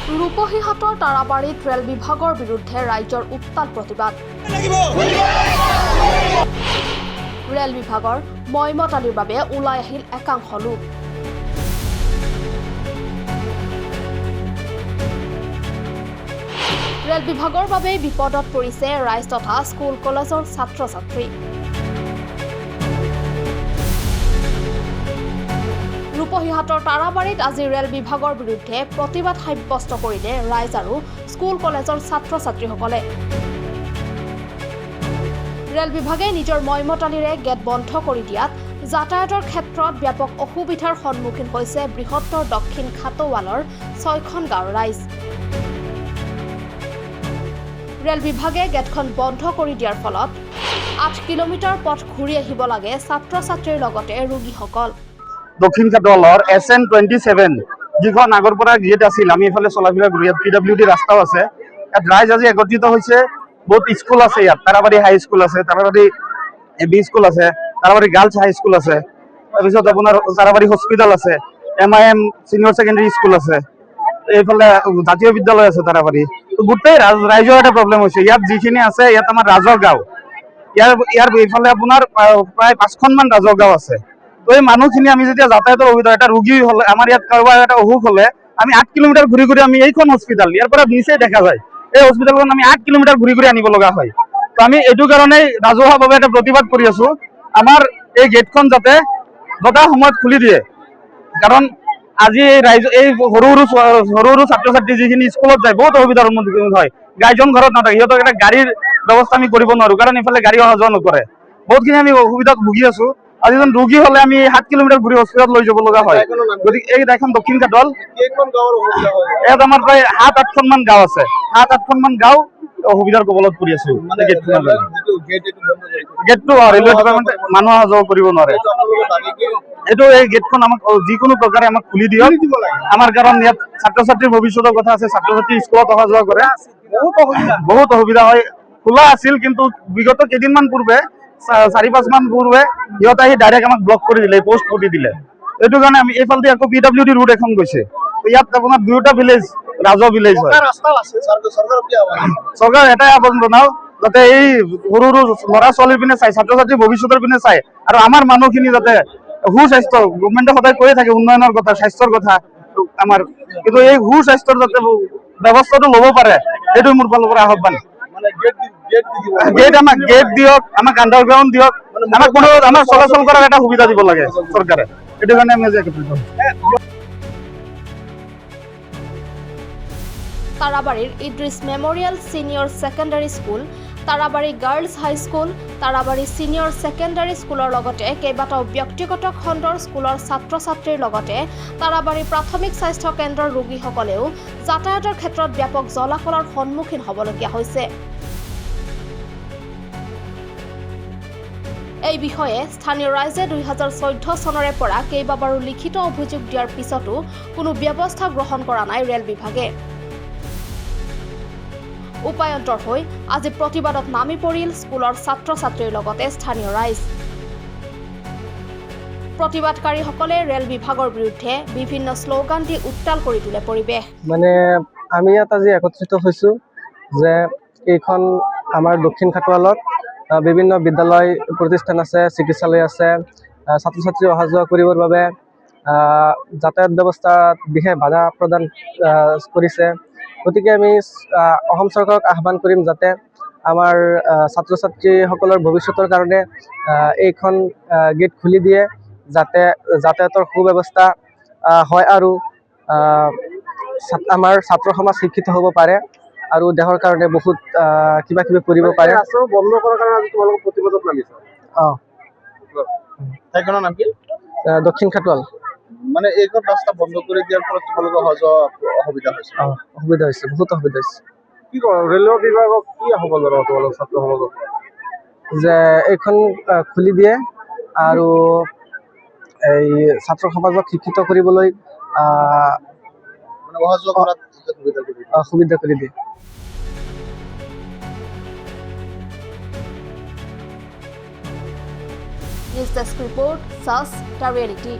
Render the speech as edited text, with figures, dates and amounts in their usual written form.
ৰূপহীহাটৰ তাৰাবাৰীত ৰেল বিভাগৰ বিৰুদ্ধে ৰাইজৰ উত্তাল প্ৰতিবাদ। ৰেল বিভাগৰ মইমতালিৰ বাবে ওলাই আহিল একাংশ লোক। ৰেল বিভাগৰ বাবে বিপদত পৰিছে ৰাইজ তথা স্কুল কলেজৰ ছাত্ৰ-ছাত্ৰী। ৰূপহীহাটৰ তাৰাবাৰীত আজি ৰেল বিভাগৰ বিৰুদ্ধে প্ৰতিবাদ সাব্যস্ত কৰিলে ৰাইজ আৰু স্কুল কলেজৰ ছাত্ৰ-ছাত্ৰীসকলে। ৰেল বিভাগে নিজৰ মইমতালিৰে গেট বন্ধ কৰি দিয়াত যাতায়াতৰ ক্ষেত্ৰত ব্যাপক অসুবিধাৰ সন্মুখীন হৈছে বৃহত্তৰ দক্ষিণ খাটৱালৰ 6খন গাঁৱৰ ৰাইজ। ৰেল বিভাগে গেটখন বন্ধ কৰি দিয়াৰ ফলত 8 কিলোমিটাৰ পথ ঘূৰি আহিব লাগে ছাত্ৰ-ছাত্ৰীৰ লগতে ৰোগীসকল। দক্ষিণ খাটৱালৰ SN27 যিখন আগৰ পৰা গেট আছিল, আমি এইফালে চলাফিৰা কৰি ইয়াত PWD ৰাস্তাও আছে। ইয়াত ৰাইজ আজি একত্ৰিত হৈছে। বহুত স্কুল আছে ইয়াত, তাৰাবাৰী হাই স্কুল আছে, তাৰাবাৰী AB স্কুল আছে, তাৰাবাৰী গাৰ্লছ হাই স্কুল আছে, তাৰপিছত আপোনাৰ তাৰাবাৰী হস্পিটেল আছে, MIM চিনিয়ৰ ছেকেণ্ডেৰী স্কুল আছে, এইফালে জাতীয় বিদ্যালয় আছে তাৰাবাৰী। গোটেই ৰাইজৰ এটা প্ৰব্লেম হৈছে। ইয়াত যিখিনি আছে, ইয়াত আমাৰ ৰাজহ গাঁও, ইয়াৰ এইফালে আপোনাৰ প্ৰায় 5খনমান ৰাজহ গাঁও আছে। তো এই মানুহখিনি আমি যেতিয়া যাতায়াতৰ অসুবিধা, এটা ৰোগী হ'লে, আমাৰ ইয়াত কাৰোবাৰ এটা অসুখ হ'লে আমি 8 কিলোমিটাৰ ঘূৰি ঘূৰি আমি এইখন হস্পিটেল, ইয়াৰ পৰা নিচেই দেখা যায়, এই হস্পিটেলখন আমি 8 কিলোমিটাৰ ঘূৰি ঘূৰি আনিব লগা হয়। তো আমি এইটো কাৰণেই ৰাজহুৱাভাৱে এটা প্ৰতিবাদ কৰি আছো, আমাৰ এই গেটখন যাতে যথা সময়ত খুলি দিয়ে। কাৰণ আজি এই ৰাইজ, এই সৰু সৰু ছাত্ৰ-ছাত্ৰী যিখিনি স্কুলত যায়, বহুত অসুবিধাৰ সন্মুখীন হয়। গাইজন ঘৰত নাথাকে, সিহঁতক এটা গাড়ীৰ ব্যৱস্থা আমি কৰিব নোৱাৰো, কাৰণ ইফালে গাড়ী অহা যোৱা নকৰে। বহুতখিনি আমি অসুবিধাত ভুগি আছো। আজি এজন ৰোগী হ'লে আমি 7 কিলোমিটাৰ ঘূৰি হস্পিটেলত লৈ যাব লগা হয়। গতিকে এই ঠাইখন দক্ষিণ খাটৱাল, ইয়াত আমাৰ প্ৰায় 7-8খনমান গাঁও আছে। 7-8খনমান গাঁও অসুবিধাৰ কবলত পৰি আছো। গেটটো ৰেলৱে ডিপাৰ্টমেণ্টে মানুহ অহা যোৱা কৰিব নোৱাৰে। এইটো এই গেটখন আমাক যিকোনো প্ৰকাৰে আমাক খুলি দিয়ক। আমাৰ কাৰণ ইয়াত ছাত্ৰ-ছাত্ৰীৰ ভৱিষ্যতৰ কথা আছে, ছাত্ৰ-ছাত্ৰী স্কুলত অহা যোৱা কৰে, বহুত অসুবিধা হয়। খোলা আছিল, কিন্তু বিগত কেইদিনমান পূৰ্বে, 4-5 মান পূৰ্বে সিহঁতে আহি ডাইৰেক্ট আমাক ব্লক কৰি দিলে, পোষ্ট কৰি দিলে। এইটো কাৰণে আমি এইফালে আকৌ PWD ৰুট এখন গৈছে। ইয়াত আপোনাৰ 2টা ভিলেজ, ৰাজহ ভিলেজ হয়। চৰকাৰ এটাই আবেদন জনাও, যাতে এই সৰু সৰু ল'ৰা-ছোৱালীৰ পিনে চাই, ছাত্ৰ-ছাত্ৰীৰ ভৱিষ্যতৰ পিনে চাই, আৰু আমাৰ মানুহখিনি যাতে সুস্বাস্থ্য, গভৰ্ণমেণ্টে সদায় কৈয়ে থাকে উন্নয়নৰ কথা, স্বাস্থ্যৰ কথা আমাৰ, কিন্তু এই সুস্বাস্থ্যৰ যাতে ব্যৱস্থাটো ল'ব পাৰে, সেইটো মোৰ ফালৰ পৰা আহ্বান। আমাক গেট দিয়ক, আমাক আণ্ডাৰগ্ৰাউণ্ড দিয়ক, আমাক চলাচল কৰাৰ এটা সুবিধা দিব লাগে চৰকাৰে। সেইটো কাৰণে আমি আজি একত্ৰিত হৈছো। তাৰাবাৰীৰ Idris memorial senior secondary school, Tarabari girls high school, Tarabari senior secondary স্কুলৰ লগতে কেইবাটাও ব্যক্তিগত খণ্ডৰ স্কুলৰ ছাত্ৰ-ছাত্ৰীৰ লগতে তাৰাবাৰী প্ৰাথমিক স্বাস্থ্য কেন্দ্ৰৰ ৰোগীসকলেও যাতায়াতৰ ক্ষেত্ৰত ব্যাপক জলাকলৰ সন্মুখীন হ'বলগীয়া হৈছে। এই বিষয়ে স্থানীয় ৰাইজে 2014 চনৰে পৰা কেইবাবাৰো লিখিত অভিযোগ দিয়াৰ পিছতো কোনো ব্যৱস্থা গ্ৰহণ কৰা নাই ৰেল বিভাগে। উপায়ন্তৰ হৈ আজি প্ৰতিবাদত নামি পৰিল স্কুলৰ ছাত্ৰ-ছাত্ৰীৰ লগতে স্থানীয় ৰাইজ। প্ৰতিবাদকাৰীসকলে ৰেল বিভাগৰ বিৰুদ্ধে বিভিন্ন শ্লোগান দি উত্তাল কৰি তোলে পৰিৱেশ। মানে আমি ইয়াত আজি একত্ৰিত হৈছো যে এইখন আমাৰ দক্ষিণ খাটৱালত বিভিন্ন বিদ্যালয় প্ৰতিষ্ঠান আছে, চিকিৎসালয় আছে, ছাত্ৰ-ছাত্ৰী অহা যোৱা কৰিবৰ বাবে যাতায়াত ব্যৱস্থাত বিশেষ বাধা প্ৰদান কৰিছে। গতিকে আমি অসম চৰকাৰক আহ্বান কৰিম যাতে আমাৰ ছাত্ৰ-ছাত্ৰীসকলৰ ভৱিষ্যতৰ কাৰণে এইখন গেট খুলি দিয়ে, যাতে যাতায়াতৰ সুব্যৱস্থা হয় আৰু আমাৰ ছাত্ৰ সমাজ শিক্ষিত হ'ব পাৰে আৰু দেশৰ কাৰণে বহুত কিবা কিবি কৰিব পাৰে। বন্ধ কৰাৰ কাৰণে আজি তোমালোকৰ প্ৰতিবাদত নামিছে। ঠাইখনৰ নাম কি? দক্ষিণ খাটৱাল। মানে এইখন ৰাস্তা বন্ধ কৰি দিয়াৰ ফলত তোমালোকৰ অসুবিধা হৈছে? অসুবিধা হৈছে, বহুত অসুবিধা হৈছে। কি কৰো, ৰেলৱে বিভাগক কি আহ্বান জনাব তোমালোকৰ ছাত্ৰ সমাজক? যে এইখন খুলি দিয়ে আৰু এই ছাত্ৰ সমাজক শিক্ষিত কৰিবলৈ অহা যোৱা কৰাত সুবিধা কৰি দিয়ে। News Desk Report, SAS, The Reality.